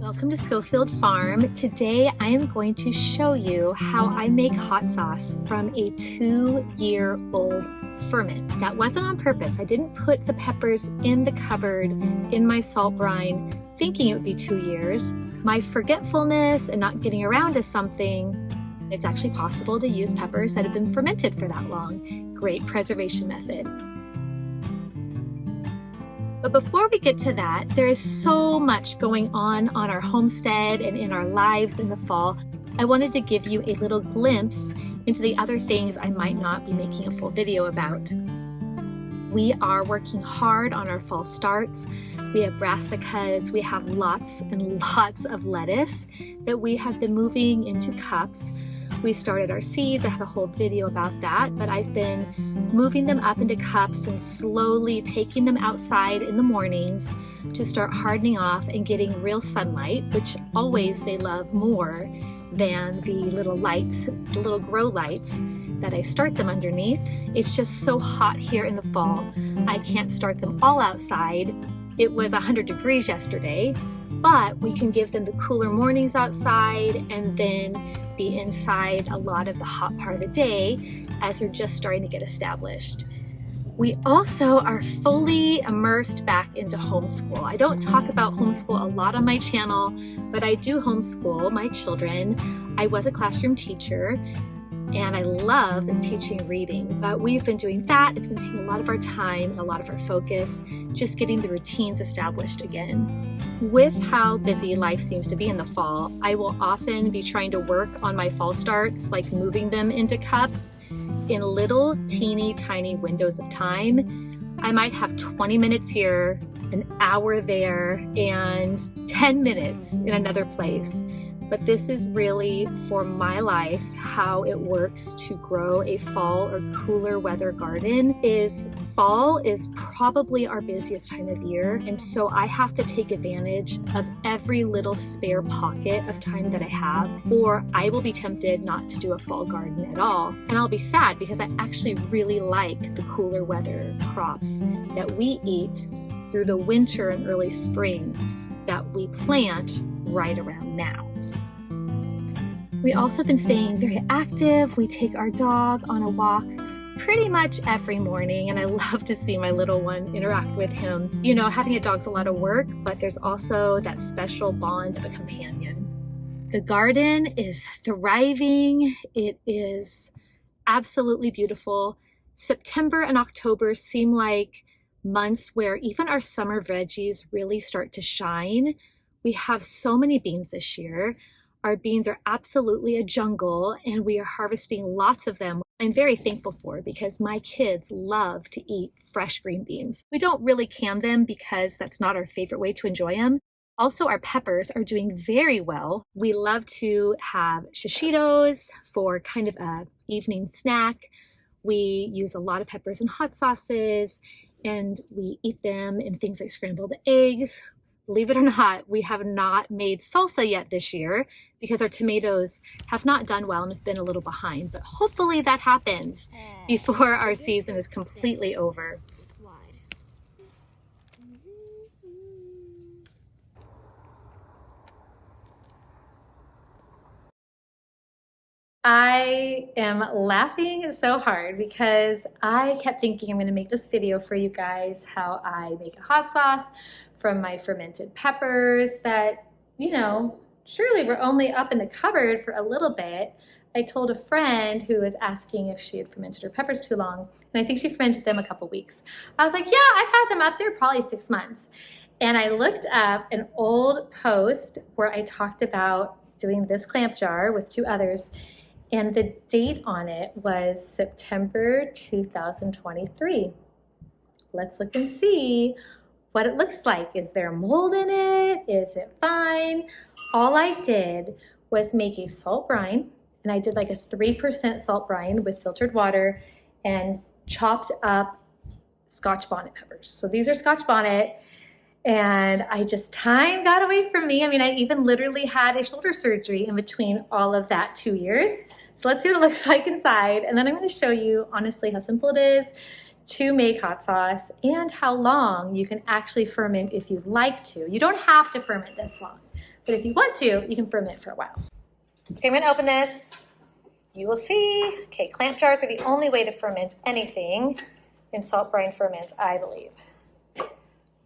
Welcome to Scofield Farm. Today I am going to show you how I make hot sauce from a 2-year-old ferment. That wasn't on purpose. I didn't put the peppers in the cupboard in my salt brine thinking it would be 2 years. My forgetfulness and not getting around to something, it's actually possible to use peppers that have been fermented for that long. Great preservation method. But before we get to that, there is so much going on our homestead and in our lives in the fall. I wanted to give you a little glimpse into the other things I might not be making a full video about. We are working hard on our fall starts. We have brassicas, we have lots and lots of lettuce that we have been moving into cups. We started our seeds. I have a whole video about that, but I've been moving them up into cups and slowly taking them outside in the mornings to start hardening off and getting real sunlight, which always they love more than the little lights, the little grow lights that I start them underneath. It's just so hot here in the fall. I can't start them all outside. It was 100 degrees yesterday, but we can give them the cooler mornings outside and then be inside a lot of the hot part of the day as they're just starting to get established. We also are fully immersed back into homeschool. I don't talk about homeschool a lot on my channel, but I do homeschool my children. I was a classroom teacher and I love teaching reading, but we've been doing that. It's been taking a lot of our time and a lot of our focus, just getting the routines established again. With how busy life seems to be in the fall, I will often be trying to work on my fall starts, like moving them into cups in little teeny tiny windows of time. I might have 20 minutes here, an hour there, and 10 minutes in another place. But this is really, for my life, how it works to grow a fall or cooler weather garden. Fall is probably our busiest time of year, and so I have to take advantage of every little spare pocket of time that I have, or I will be tempted not to do a fall garden at all. And I'll be sad because I actually really like the cooler weather crops that we eat through the winter and early spring that we plant right around now. We also have been staying very active. We take our dog on a walk pretty much every morning, and I love to see my little one interact with him. You know, having a dog's a lot of work, but there's also that special bond of a companion. The garden is thriving. It is absolutely beautiful. September and October seem like months where even our summer veggies really start to shine. We have so many beans this year. Our beans are absolutely a jungle, and we are harvesting lots of them. I'm very thankful for it because my kids love to eat fresh green beans. We don't really can them because that's not our favorite way to enjoy them. Also, our peppers are doing very well. We love to have shishitos for kind of an evening snack. We use a lot of peppers in hot sauces, and we eat them in things like scrambled eggs. Believe it or not, we have not made salsa yet this year because our tomatoes have not done well and have been a little behind, but hopefully that happens before our season is completely over. I am laughing so hard because I kept thinking I'm going to make this video for you guys how I make a hot sauce from my fermented peppers that, you know, surely were only up in the cupboard for a little bit. I told a friend who was asking if she had fermented her peppers too long, and I think she fermented them a couple weeks. I was like, yeah, I've had them up there probably 6 months. And I looked up an old post where I talked about doing this clamp jar with 2 others, and the date on it was September 2023. Let's look and see what it looks like. Is there mold in it? Is it fine? All I did was make a salt brine, and I did like a 3% salt brine with filtered water and chopped up Scotch bonnet peppers. So these are Scotch bonnet, and time got away from me. I mean, I even literally had a shoulder surgery in between all of that 2 years. So let's see what it looks like inside, and then I'm going to show you honestly how simple it is to make hot sauce and how long you can actually ferment if you'd like to. You don't have to ferment this long. But if you want to, you can ferment for a while. Okay, I'm gonna open this. You will see. Okay, clamp jars are the only way to ferment anything in salt brine ferments, I believe.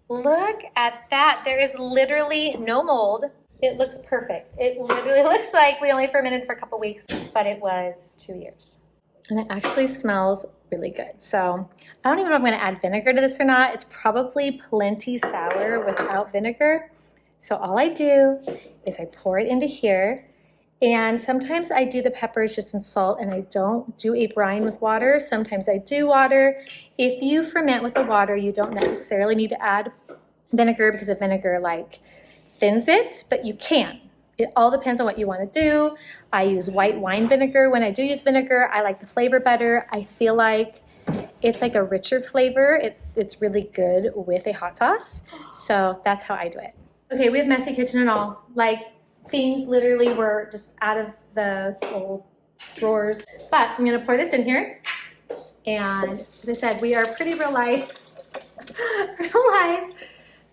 Look at that. There is literally no mold. It looks perfect. It literally looks like we only fermented for a couple weeks, but it was 2 years. And it actually smells really good. So I don't even know if I'm gonna add vinegar to this or not. It's probably plenty sour without vinegar. So all I do is I pour it into here. And sometimes I do the peppers just in salt and I don't do a brine with water. Sometimes I do water. If you ferment with the water, you don't necessarily need to add vinegar because the vinegar like thins it, but you can. It all depends on what you want to do. I use white wine vinegar. When I do use vinegar, I like the flavor better. I feel like it's like a richer flavor. It's really good with a hot sauce. So that's how I do it. Okay, we have messy kitchen and all. Like, things literally were just out of the old drawers. But I'm gonna pour this in here. And as I said, we are pretty real life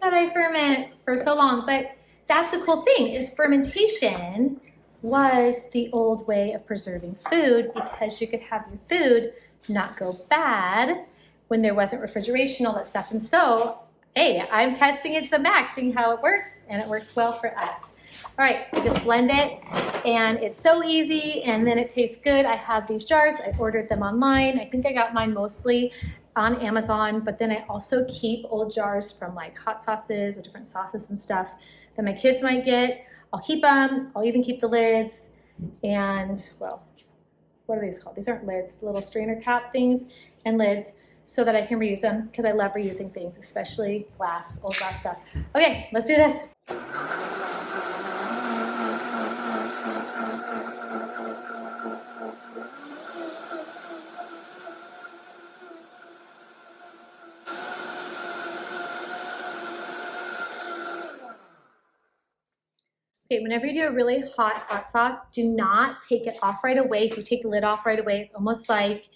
that I ferment for so long. But that's the cool thing, is fermentation was the old way of preserving food because you could have your food not go bad when there wasn't refrigeration, all that stuff. And so, hey, I'm testing it to the max, seeing how it works, and it works well for us. All right, I just blend it, and it's so easy, and then it tastes good. I have these jars. I ordered them online. I think I got mine mostly on Amazon, but then I also keep old jars from like hot sauces or different sauces and stuff that my kids might get. I'll keep them. I'll even keep the lids. And, well, what are these called? These aren't lids, little strainer cap things and lids, so that I can reuse them because I love reusing things, especially glass, old glass stuff. Okay, let's do this. Okay, whenever you do a really hot sauce, do not take it off right away. If you take the lid off right away, it's almost like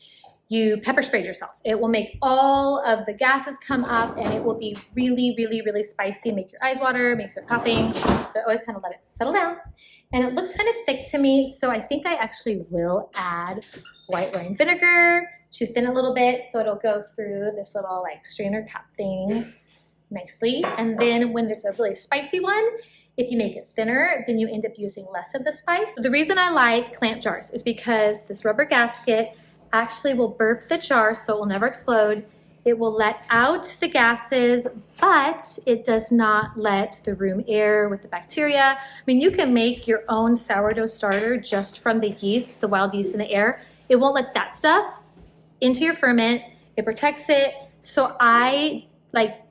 you pepper sprayed yourself. It will make all of the gases come up and it will be really, really, really spicy, make your eyes water, makes it puffing. So I always kind of let it settle down. And it looks kind of thick to me, so I think I actually will add white wine vinegar to thin a little bit so it'll go through this little like strainer cap thing nicely. And then when there's a really spicy one, if you make it thinner, then you end up using less of the spice. So the reason I like clamp jars is because this rubber gasket actually will burp the jar so it will never explode. It will let out the gases, but it does not let the room air with the bacteria. I mean, you can make your own sourdough starter just from the yeast, the wild yeast in the air. It won't let that stuff into your ferment. It protects it. So I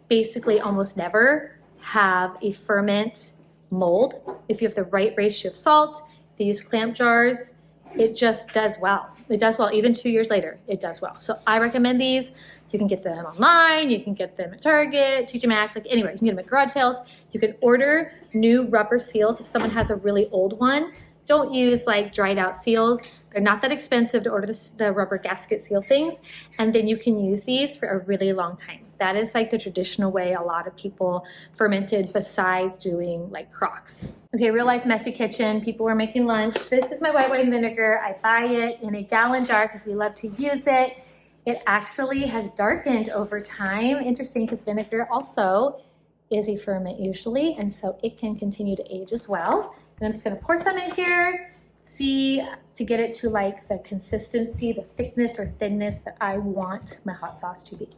basically almost never have a ferment mold. If you have the right ratio of salt, if you use clamp jars, it just does well. It does well. Even 2 years later, it does well. So I recommend these. You can get them online. You can get them at Target, TJ Maxx, like anywhere. You can get them at garage sales. You can order new rubber seals if someone has a really old one. Don't use like dried out seals. They're not that expensive to order the rubber gasket seal things. And then you can use these for a really long time. That is like the traditional way a lot of people fermented besides doing like crocks. Okay, real life messy kitchen. People were making lunch. This is my white wine vinegar. I buy it in a gallon jar because we love to use it. It actually has darkened over time. Interesting, because vinegar also is a ferment usually, and so it can continue to age as well. And I'm just gonna pour some in here, see, to get it to like the consistency, the thickness or thinness that I want my hot sauce to be.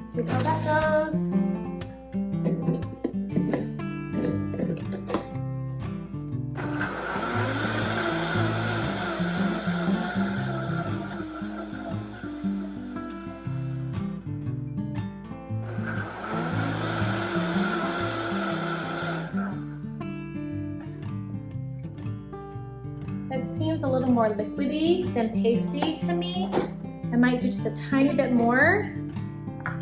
See how that goes. It seems a little more liquidy than pasty to me. I might do just a tiny bit more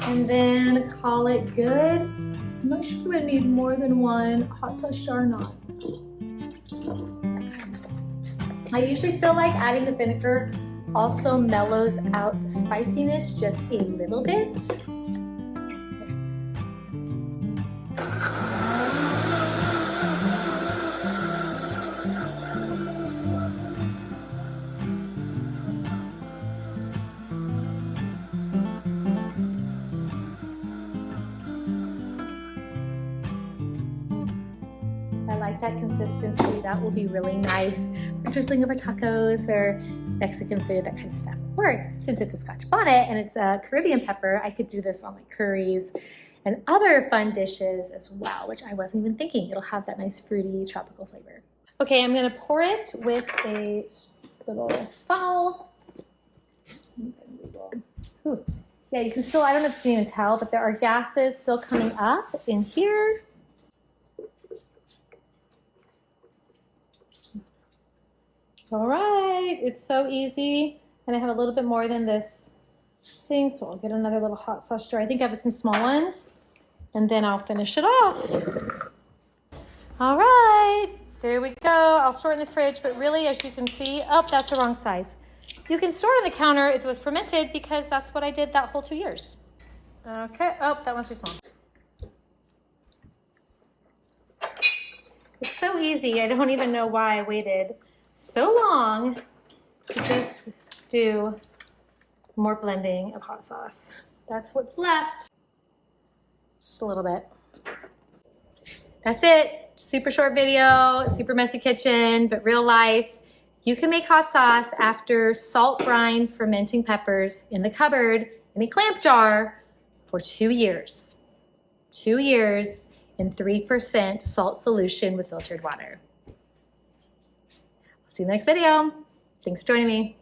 and then call it good. I'm not sure if I'm gonna need more than one hot sauce jar or not. I usually feel like adding the vinegar also mellows out the spiciness just a little bit. I like that consistency. That will be really nice for drizzling over tacos or Mexican food, that kind of stuff. Or since it's a Scotch bonnet and it's a Caribbean pepper, I could do this on like curries and other fun dishes as well, which I wasn't even thinking. It'll have that nice fruity tropical flavor. Okay, I'm gonna pour it with a little funnel. Ooh. Yeah, you can still, I don't know if you can even tell, but there are gases still coming up in here. All right, it's so easy. And I have a little bit more than this thing, so I'll get another little hot sauce jar. I think I have some small ones, and then I'll finish it off. All right, there we go. I'll store it in the fridge, but really, as you can see, oh, that's the wrong size. You can store it on the counter if it was fermented, because that's what I did that whole 2 years. Okay, oh, that one's too small. It's so easy. I don't even know why I waited so long to just do more blending of hot sauce. That's what's left. Just a little bit. That's it. Super short video, super messy kitchen, but real life. You can make hot sauce after salt brine fermenting peppers in the cupboard in a clamp jar for 2 years. 2 years in 3% salt solution with filtered water. See you in the next video. Thanks for joining me.